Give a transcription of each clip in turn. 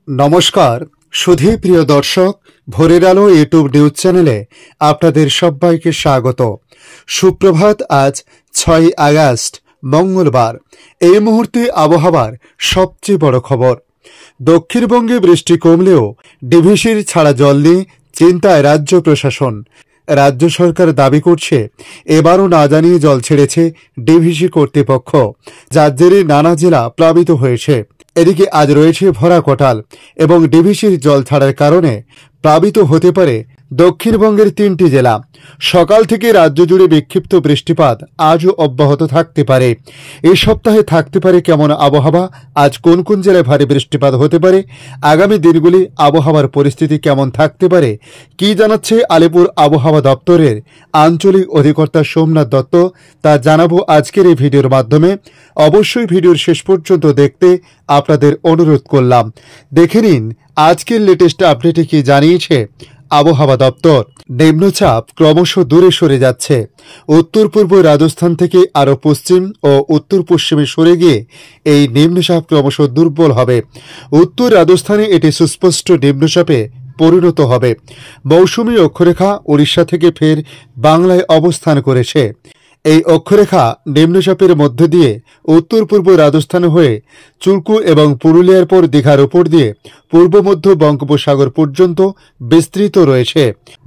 নমস্কার সুধী প্রিয় দর্শক, ভোরের আলো ইউটিউব নিউজ চ্যানেলে আপনাদের সবাইকে স্বাগত। সুপ্রভাত। আজ 6 আগস্ট মঙ্গলবার। এই মুহূর্তে আবহাওয়ার সবচেয়ে বড় খবর। দক্ষিণবঙ্গে বৃষ্টি কমলেও ডিভিসির ছাড়া জল নিয়ে চিন্তায় রাজ্য প্রশাসন। রাজ্য সরকার দাবি করছে এবারও না জানিয়ে জল ছেড়েছে ডিভিসি কর্তৃপক্ষ, যার জেরে নানা জেলা প্লাবিত হয়েছে। এদিকে আজ রয়েছে ভরা কোটাল এবং ডিভিসির জল ছাড়ার কারণে প্লাবিত হতে পারে দক্ষিণবঙ্গের 3টি জেলা। সকাল থেকে রাজ্য জুড়ে বিক্ষিপ্ত বৃষ্টিপাত আজও অব্যাহত থাকতে পারে। এই সপ্তাহে থাকতে পারে কেমন আবহাওয়া, আজ কোন কোন জেলায় ভারী বৃষ্টিপাত হতে পারে, আগামী দিনগুলি আবহাওয়ার পরিস্থিতি কেমন থাকতে পারে, কি জানাচ্ছে আলিপুর আবহাওয়া দপ্তরের আঞ্চলিক অধিকর্তা সোমনাথ দত্ত, তা জানাবো আজকের এই ভিডিওর মাধ্যমে। অবশ্যই ভিডিওর শেষ পর্যন্ত দেখতে আপনাদের অনুরোধ করলাম। দেখে নিন আজকের লেটেস্ট আপডেটে কি জানিয়েছে আবহাওয়া দপ্তর। নিম্নচাপ ক্রমশ দূরে সরে যাচ্ছে। উত্তর পূর্ব রাজস্থান থেকে আরও পশ্চিম ও উত্তর পশ্চিমে সরে গিয়ে এই নিম্নচাপ ক্রমশ দুর্বল হবে। উত্তর রাজস্থানে এটি সুস্পষ্ট নিম্নচাপে পরিণত হবে। মৌসুমী অক্ষরেখা উড়িষ্যা থেকে ফের বাংলায় অবস্থান করেছে। এই অক্ষরেখা নিম্নচাপের মধ্য দিয়ে উত্তর পূর্ব রাজস্থান হয়ে চুরকু এবং পুরুলিয়ার পর দীঘার উপর দিয়ে পূর্ব মধ্য বঙ্গোপসাগর পর্যন্ত বিস্তৃত রয়েছে।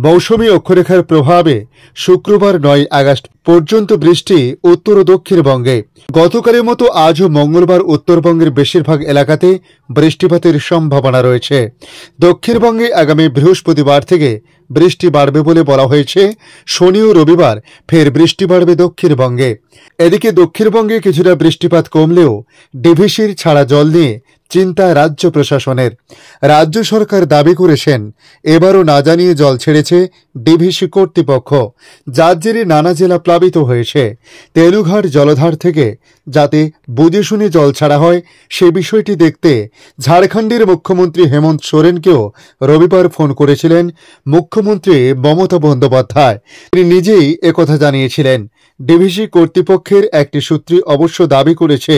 মৌসুমী অক্ষরেখার প্রভাবে শুক্রবার 9 আগস্ট পর্যন্ত বৃষ্টি উত্তর ও দক্ষিণবঙ্গে। গতকালের মতো আজও মঙ্গলবার উত্তরবঙ্গের বেশিরভাগ এলাকাতে বৃষ্টিপাতের সম্ভাবনা রয়েছে। দক্ষিণবঙ্গে আগামী বৃহস্পতিবার থেকে বৃষ্টি বাড়বে বলে বলা হয়েছে। শনি ও রবিবার ফের বৃষ্টি বাড়বে দক্ষিণবঙ্গে। এদিকে দক্ষিণবঙ্গে কিছুটা বৃষ্টিপাত কমলেও ডিভিসির ছাড়া জল নিয়ে চিন্তা রাজ্য প্রশাসনের। রাজ্য সরকার দাবি করেছেন এবারও না জানিয়ে জল ছেড়েছে ডিভিসি কর্তৃপক্ষ, যার জেরে নানা জেলা প্লাবিত হয়েছে। তেলুঘাট জলধার থেকে যাতে বুঝে শুনে জল ছাড়া হয় সে বিষয়টি দেখতে ঝাড়খণ্ডের মুখ্যমন্ত্রী হেমন্ত সোরেনকেও রবিবার ফোন করেছিলেন মুখ্যমন্ত্রী মমতা বন্দ্যোপাধ্যায়। তিনি নিজেই একথা জানিয়েছিলেন। ডিভিসি কর্তৃপক্ষের একটি সূত্রে অবশ্য দাবি করেছে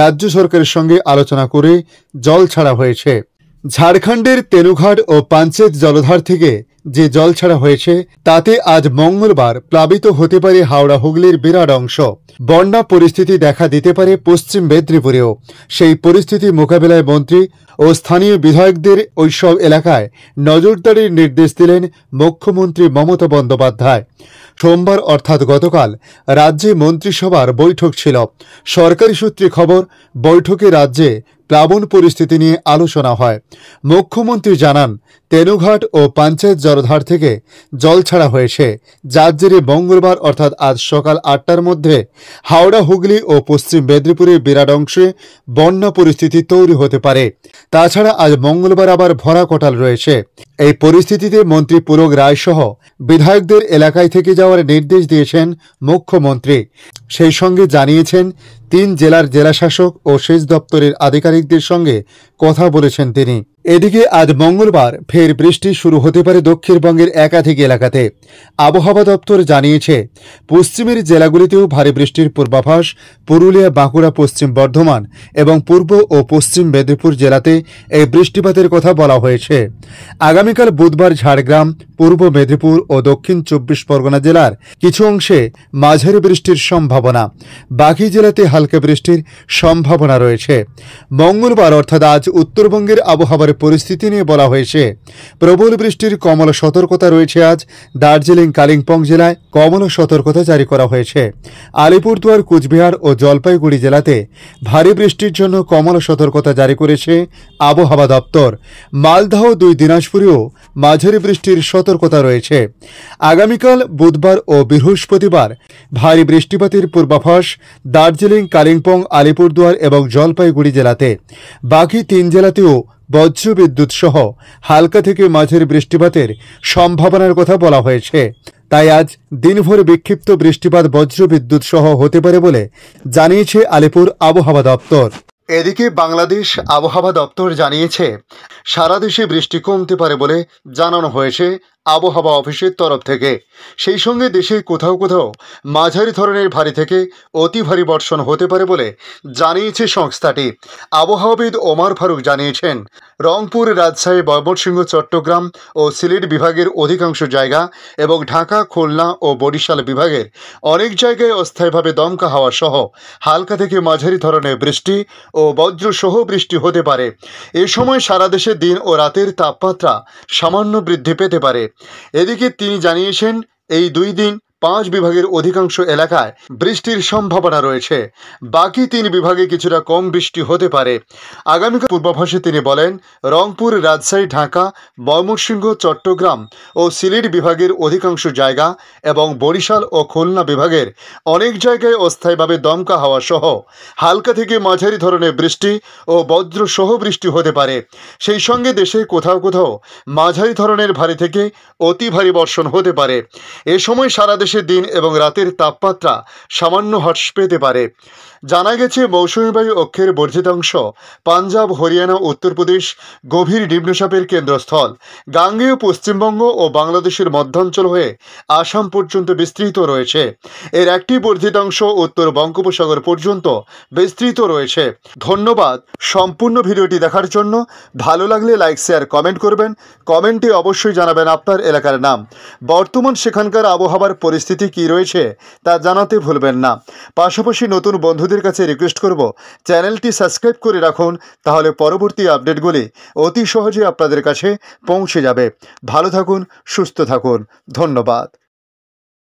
রাজ্য সরকারের সঙ্গে আলোচনা করে জল ছাড়া হয়েছে। ঝাড়খণ্ডের তেনুঘাট ও পাঞ্চেত জলধার থেকে যে জল ছাড়া হয়েছে তাতে আজ মঙ্গলবার প্লাবিত হতে পারে হাওড়া হুগলির বিরাট অংশ। বন্যা পরিস্থিতি দেখা দিতে পারে পশ্চিম মেদিনীপুরেও। সেই পরিস্থিতি মোকাবিলায় মন্ত্রী ও স্থানীয় বিধায়কদের ওইসব এলাকায় নজরদারির নির্দেশ দিলেন মুখ্যমন্ত্রী মমতা বন্দ্যোপাধ্যায়। সোমবার অর্থাৎ গতকাল রাজ্যে মন্ত্রিসভার বৈঠক ছিল। সরকারি সূত্রে খবর, বৈঠকে রাজ্যে প্লাবন পরিস্থিতি নিয়ে আলোচনা হয়। মুখ্যমন্ত্রী জানান তেনুঘাট ও পাঞ্চায়েত জলধার থেকে জল ছাড়া হয়েছে, যার জেরে মঙ্গলবার অর্থাৎ আজ সকাল 8টার মধ্যে হাওড়া হুগলি ও পশ্চিম মেদিনীপুরের বিরাট অংশে বন্যা পরিস্থিতি তৈরি হতে পারে। তাছাড়া আজ মঙ্গলবার আবার ভরা কোটাল রয়েছে। এই পরিস্থিতিতে মন্ত্রী পুলক রায় সহ বিধায়কদের এলাকায় থেকে যাওয়ার নির্দেশ দিয়েছেন মুখ্যমন্ত্রী। সেই সঙ্গে জানিয়েছেন 3 জেলার জেলাশাসক ও সেচ দপ্তরের আধিকারিকদের সঙ্গে কথা বলেছেন তিনি। এদিকে আজ মঙ্গলবার ফের বৃষ্টি শুরু হতে পারে দক্ষিণবঙ্গের একাধিক এলাকাতে। আবহাওয়া দপ্তর জানিয়েছে পশ্চিমের জেলাগুলিতেও ভারী বৃষ্টির পূর্বাভাস। পুরুলিয়া, বাঁকুড়া, পশ্চিম বর্ধমান এবং পূর্ব ও পশ্চিম মেদিনীপুর জেলাতে এই বৃষ্টিপাতের কথা বলা হয়েছে। আগামীকাল বুধবার ঝাড়গ্রাম, পূর্ব মেদিনীপুর ও দক্ষিণ 24 পরগনা জেলার কিছু অংশে মাঝারি বৃষ্টির সম্ভাবনা। বাকি জেলাতে হালকা বৃষ্টির সম্ভাবনা রয়েছে। মঙ্গলবার অর্থাৎ আজ উত্তরবঙ্গের আবহাওয়ার পরিস্থিতি নিয়ে বলা হয়েছে প্রবল বৃষ্টির কমলা সতর্কতা রয়েছে। আজ দার্জিলিং, কালিম্পং জেলায় কমলা সতর্কতা জারি করা হয়েছে। আলিপুরদুয়ার, কুচবিহার ও জলপাইগুড়ি জেলাতে ভারী বৃষ্টির জন্য কমলা সতর্কতা জারি করেছে আবহাওয়া দপ্তর। মালদহ, 2 দিনাজপুরেও মাঝারি বৃষ্টির সতর্কতা রয়েছে। আগামীকাল বুধবার ও বৃহস্পতিবার ভারী বৃষ্টিপাতের পূর্বাভাস দার্জিলিং, কালিম্পং, আলিপুরদুয়ার এবং জলপাইগুড়ি জেলাতে। বাকি 3 জেলাতেও বজ্রবিদ্যুৎ সহ হালকা থেকে মাঝারি বৃষ্টিপাতের সম্ভাবনার কথা বলা হয়েছে। তাই আজ দিনভর বিক্ষিপ্ত বৃষ্টিপাত বজ্রবিদ্যুৎ সহ হতে পারে বলে জানিয়েছে আলিপুর আবহাওয়া দপ্তর। এদিকে বাংলাদেশ আবহাওয়া দপ্তর জানিয়েছে সারা দেশে বৃষ্টি কমতে পারে বলে জানানো হয়েছে আবহাওয়া অফিসের তরফ থেকে। সেই সঙ্গে দেশে কোথাও কোথাও মাঝারি ধরনের ভারী থেকে অতি ভারী বর্ষণ হতে পারে বলে জানিয়েছে সংস্থাটি। আবহাওয়াবিদ ওমর ফারুক জানিয়েছেন, রংপুর, রাজশাহী, ময়মনসিংহ, চট্টগ্রাম ও সিলেট বিভাগের অধিকাংশ জায়গা এবং ঢাকা, খুলনা ও বরিশাল বিভাগের অনেক জায়গায় অস্থায়ীভাবে দমকা হাওয়া সহ হালকা থেকে মাঝারি ধরনের বৃষ্টি ও বজ্রসহ বৃষ্টি হতে পারে। এ সময় সারা দেশে দিন ও রাতের তাপমাত্রা সামান্য বৃদ্ধি পেতে পারে। এদিকে তিনি জানিয়েছেন, এই 2 দিন 5 বিভাগের অধিকাংশ এলাকায় বৃষ্টির সম্ভাবনা রয়েছে। বাকি 3 বিভাগে কিছুটা কম বৃষ্টি হতে পারে। আগামীকাল পূর্বাভাসে তিনি বলেন, রংপুর, রাজশাহী, ঢাকা, ময়মনসিংহ, চট্টগ্রাম ও সিলেট বিভাগের অধিকাংশ জায়গা এবং বরিশাল ও খুলনা বিভাগের অনেক জায়গায় অস্থায়ীভাবে দমকা হাওয়া সহ হালকা থেকে মাঝারি ধরনের বৃষ্টি ও বজ্রসহ বৃষ্টি হতে পারে। সেই সঙ্গে দেশে কোথাও কোথাও মাঝারি ধরনের ভারী থেকে অতি ভারী বর্ষণ হতে পারে। এ সময় সারা দেশে দিন এবং রাতের তাপমাত্রা সামান্য হ্রাস পেতে পারে। জানা গেছে, মৌসুমী বায়ু অক্ষের বর্ধিতাংশ পাঞ্জাব, হরিয়ানা, উত্তরপ্রদেশ গভীর নিম্নচাপের কেন্দ্রস্থল, গাঙ্গেয় পশ্চিমবঙ্গ ও বাংলাদেশের মধ্যাঞ্চল হয়ে আসাম পর্যন্ত বিস্তৃত রয়েছে। এর একটি বর্ধিতাংশ উত্তর বঙ্গোপসাগর পর্যন্ত বিস্তৃত রয়েছে। ধন্যবাদ সম্পূর্ণ ভিডিওটি দেখার জন্য। ভালো লাগলে লাইক, শেয়ার, কমেন্ট করবেন। কমেন্টে অবশ্যই জানাবেন আপনার এলাকার নাম। বর্তমান সেখানকার আবহাওয়ার পরিস্থিতি কী রয়েছে তা জানাতে ভুলবেন না। পাশাপাশি নতুন বন্ধুদের কাছে রিকোয়েস্ট করব, চ্যানেলটি সাবস্ক্রাইব করে রাখুন, তাহলে পরবর্তী আপডেটগুলি অতি সহজে আপনাদের কাছে পৌঁছে যাবে। ভালো থাকুন, সুস্থ থাকুন। ধন্যবাদ।